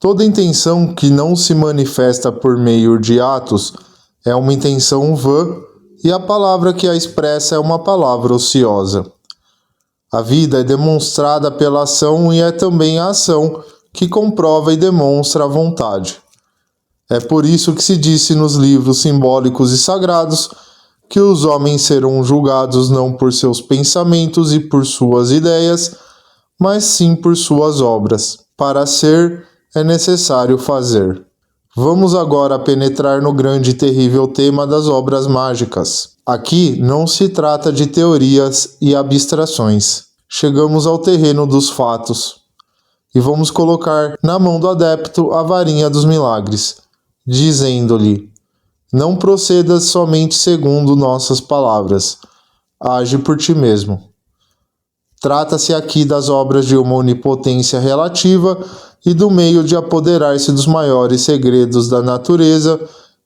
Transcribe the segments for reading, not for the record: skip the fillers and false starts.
Toda intenção que não se manifesta por meio de atos é uma intenção vã, e a palavra que a expressa é uma palavra ociosa. A vida é demonstrada pela ação e é também a ação que comprova e demonstra a vontade. É por isso que se disse nos livros simbólicos e sagrados que os homens serão julgados não por seus pensamentos e por suas ideias, mas sim por suas obras. Para ser, é necessário fazer. Vamos agora penetrar no grande e terrível tema das obras mágicas. Aqui não se trata de teorias e abstrações. Chegamos ao terreno dos fatos e vamos colocar na mão do adepto a varinha dos milagres, dizendo-lhe: não procedas somente segundo nossas palavras, age por ti mesmo. Trata-se aqui das obras de uma onipotência relativa e do meio de apoderar-se dos maiores segredos da natureza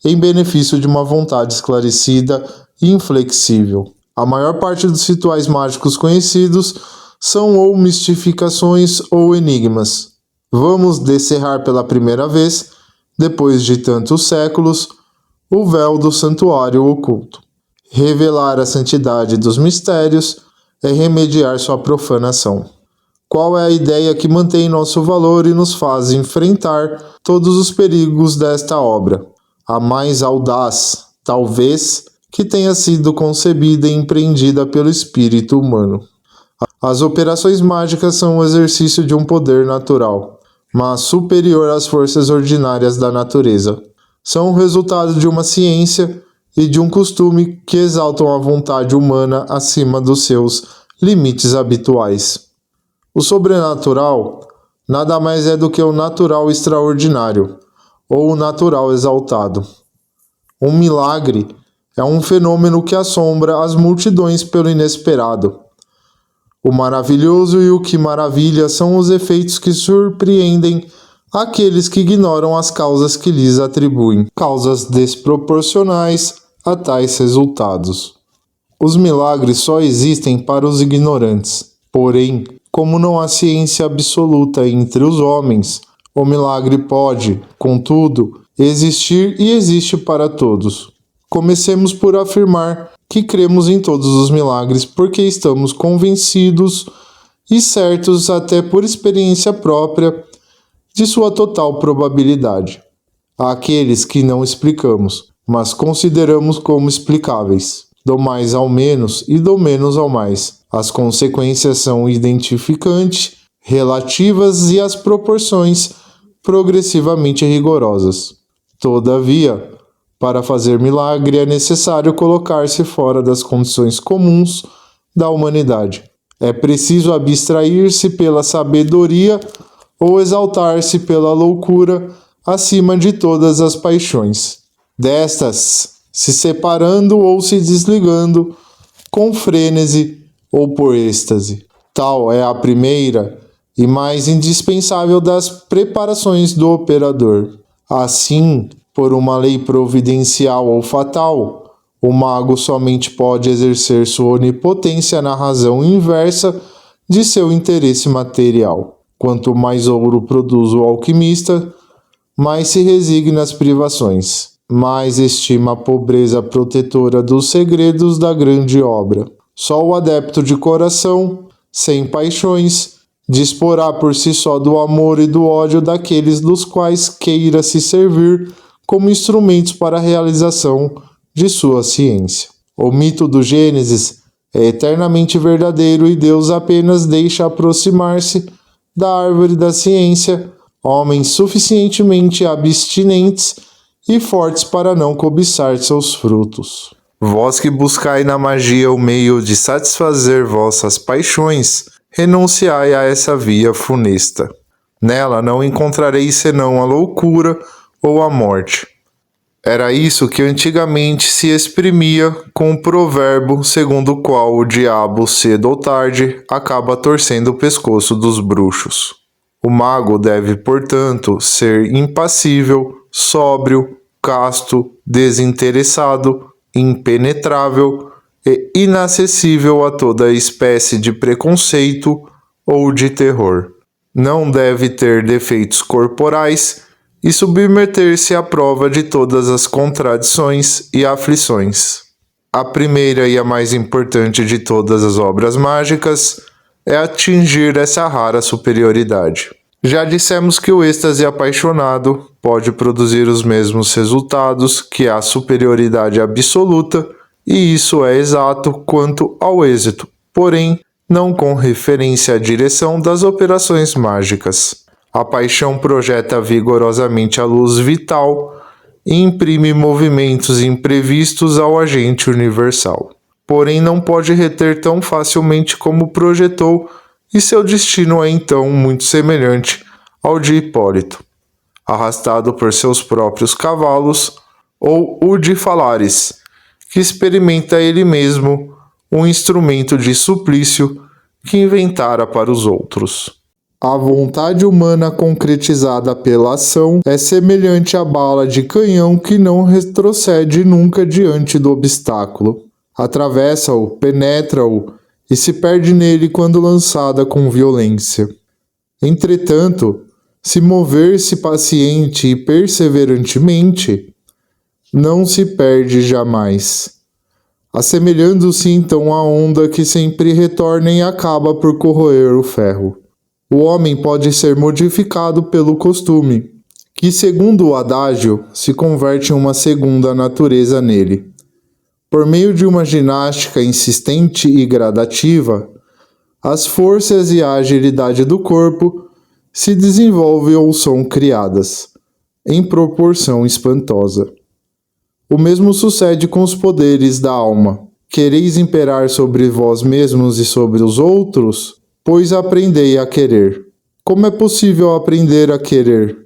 em benefício de uma vontade esclarecida e inflexível. A maior parte dos rituais mágicos conhecidos são ou mistificações ou enigmas. Vamos descerrar pela primeira vez, depois de tantos séculos, o véu do santuário oculto. Revelar a santidade dos mistérios é remediar sua profanação. Qual é a ideia que mantém nosso valor e nos faz enfrentar todos os perigos desta obra? A mais audaz, talvez, que tenha sido concebida e empreendida pelo espírito humano. As operações mágicas são o exercício de um poder natural, mas superior às forças ordinárias da natureza. São o resultado de uma ciência e de um costume que exaltam a vontade humana acima dos seus limites habituais. O sobrenatural nada mais é do que o natural extraordinário, ou o natural exaltado. Um milagre é um fenômeno que assombra as multidões pelo inesperado. O maravilhoso e o que maravilha são os efeitos que surpreendem aqueles que ignoram as causas que lhes atribuem, causas desproporcionais a tais resultados. Os milagres só existem para os ignorantes. Porém, como não há ciência absoluta entre os homens, o milagre pode, contudo, existir e existe para todos. Comecemos por afirmar que cremos em todos os milagres porque estamos convencidos e certos até por experiência própria de sua total probabilidade. Há aqueles que não explicamos, mas consideramos como explicáveis. Do mais ao menos e do menos ao mais. As consequências são identificantes, relativas e as proporções progressivamente rigorosas. Todavia, para fazer milagre é necessário colocar-se fora das condições comuns da humanidade. É preciso abstrair-se pela sabedoria ou exaltar-se pela loucura acima de todas as paixões. Destas, se separando ou se desligando com frênese ou por êxtase. Tal é a primeira e mais indispensável das preparações do operador. Assim, por uma lei providencial ou fatal, o mago somente pode exercer sua onipotência na razão inversa de seu interesse material. Quanto mais ouro produz o alquimista, mais se resigna às privações, mais estima a pobreza protetora dos segredos da grande obra. Só o adepto de coração, sem paixões, disporá por si só do amor e do ódio daqueles dos quais queira se servir como instrumentos para a realização de sua ciência. O mito do Gênesis é eternamente verdadeiro e Deus apenas deixa aproximar-se da árvore da ciência homens suficientemente abstinentes e fortes para não cobiçar seus frutos. Vós que buscai na magia o meio de satisfazer vossas paixões, renunciai a essa via funesta. Nela não encontrareis senão a loucura ou a morte. Era isso que antigamente se exprimia com o provérbio segundo o qual o diabo, cedo ou tarde, acaba torcendo o pescoço dos bruxos. O mago deve, portanto, ser impassível, sóbrio, casto, desinteressado, impenetrável e inacessível a toda espécie de preconceito ou de terror. Não deve ter defeitos corporais e submeter-se à prova de todas as contradições e aflições. A primeira e a mais importante de todas as obras mágicas é atingir essa rara superioridade. Já dissemos que o êxtase apaixonado pode produzir os mesmos resultados que a superioridade absoluta, e isso é exato quanto ao êxito, porém, não com referência à direção das operações mágicas. A paixão projeta vigorosamente a luz vital e imprime movimentos imprevistos ao agente universal. Porém, não pode reter tão facilmente como projetou, e seu destino é então muito semelhante ao de Hipólito, arrastado por seus próprios cavalos, ou o de Falares, que experimenta ele mesmo um instrumento de suplício que inventara para os outros. A vontade humana concretizada pela ação é semelhante à bala de canhão que não retrocede nunca diante do obstáculo. Atravessa-o, penetra-o e se perde nele quando lançada com violência. Entretanto, se mover-se paciente e perseverantemente, não se perde jamais, assemelhando-se então à onda que sempre retorna e acaba por corroer o ferro. O homem pode ser modificado pelo costume, que, segundo o adágio, se converte em uma segunda natureza nele. Por meio de uma ginástica insistente e gradativa, as forças e a agilidade do corpo se desenvolvem ou são criadas, em proporção espantosa. O mesmo sucede com os poderes da alma. Quereis imperar sobre vós mesmos e sobre os outros? Pois aprendei a querer. Como é possível aprender a querer?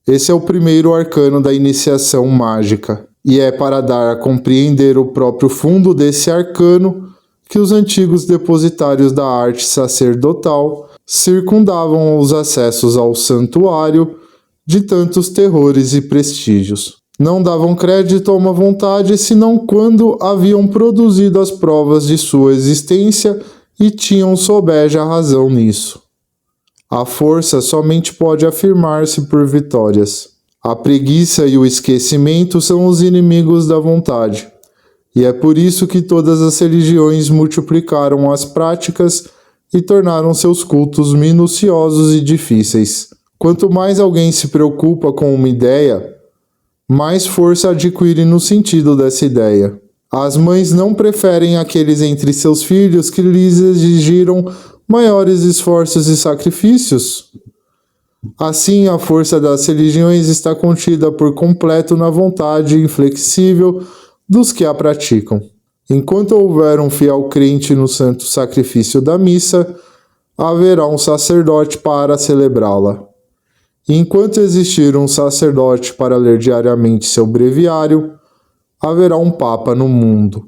Esse é o primeiro arcano da iniciação mágica, e é para dar a compreender o próprio fundo desse arcano que os antigos depositários da arte sacerdotal circundavam os acessos ao santuário de tantos terrores e prestígios. Não davam crédito a uma vontade senão quando haviam produzido as provas de sua existência e tinham sobeja razão nisso. A força somente pode afirmar-se por vitórias. A preguiça e o esquecimento são os inimigos da vontade, e é por isso que todas as religiões multiplicaram as práticas e tornaram seus cultos minuciosos e difíceis. Quanto mais alguém se preocupa com uma ideia, mais força adquire no sentido dessa ideia. As mães não preferem aqueles entre seus filhos que lhes exigiram maiores esforços e sacrifícios? Assim, a força das religiões está contida por completo na vontade inflexível dos que a praticam. Enquanto houver um fiel crente no santo sacrifício da missa, haverá um sacerdote para celebrá-la. E enquanto existir um sacerdote para ler diariamente seu breviário, haverá um papa no mundo.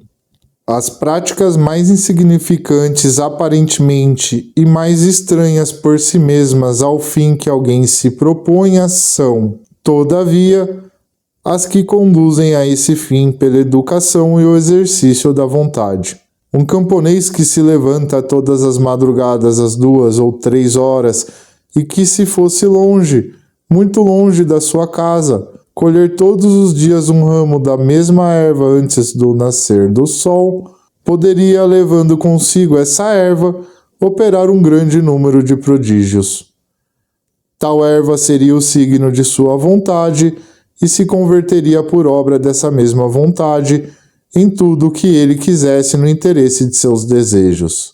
As práticas mais insignificantes aparentemente e mais estranhas por si mesmas ao fim que alguém se proponha são, todavia, as que conduzem a esse fim pela educação e o exercício da vontade. Um camponês que se levanta todas as madrugadas às 2 ou 3 horas e que, se fosse longe, muito longe da sua casa, colher todos os dias um ramo da mesma erva antes do nascer do sol, poderia, levando consigo essa erva, operar um grande número de prodígios. Tal erva seria o signo de sua vontade e se converteria por obra dessa mesma vontade em tudo o que ele quisesse no interesse de seus desejos.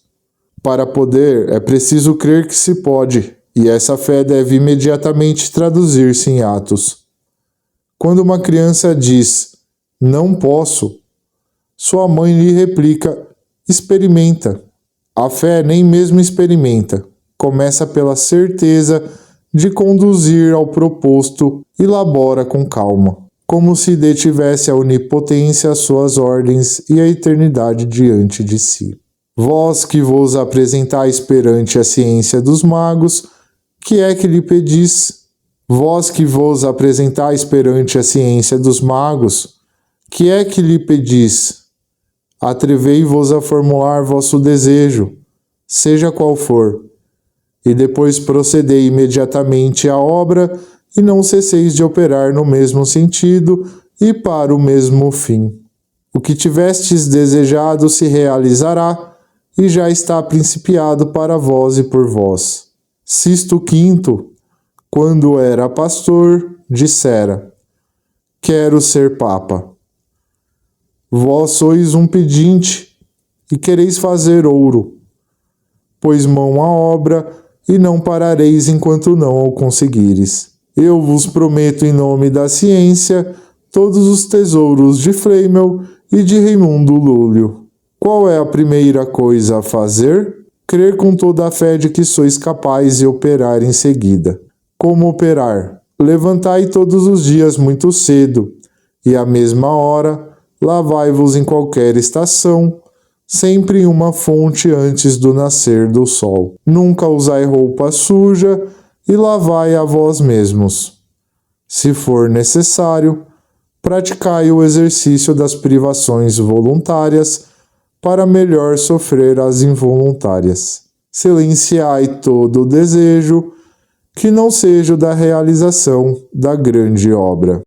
Para poder, é preciso crer que se pode, e essa fé deve imediatamente traduzir-se em atos. Quando uma criança diz, não posso, sua mãe lhe replica, experimenta. A fé nem mesmo experimenta, começa pela certeza de conduzir ao proposto e labora com calma, como se detivesse a onipotência às suas ordens e a eternidade diante de si. Vós que vos apresentais perante a ciência dos magos, que é que lhe pedis? Vós que vos apresentais perante a ciência dos magos, que é que lhe pedis? Atrevei-vos a formular vosso desejo, seja qual for. e depois procedei imediatamente à obra, e não cesseis de operar no mesmo sentido e para o mesmo fim. O que tivestes desejado se realizará, e já está principiado para vós e por vós. Sisto V, quando era pastor, dissera: quero ser papa. Vós sois um pedinte, e quereis fazer ouro. Pois mão à obra, e não parareis enquanto não o conseguires. Eu vos prometo em nome da ciência todos os tesouros de Flamel e de Raimundo Lúlio. Qual é a primeira coisa a fazer? Crer com toda a fé de que sois capaz e operar em seguida. Como operar? Levantai todos os dias muito cedo, e à mesma hora lavai-vos em qualquer estação, sempre em uma fonte antes do nascer do sol. Nunca usai roupa suja e lavai a vós mesmos. Se for necessário, praticai o exercício das privações voluntárias para melhor sofrer as involuntárias. Silenciai todo o desejo que não seja o da realização da grande obra.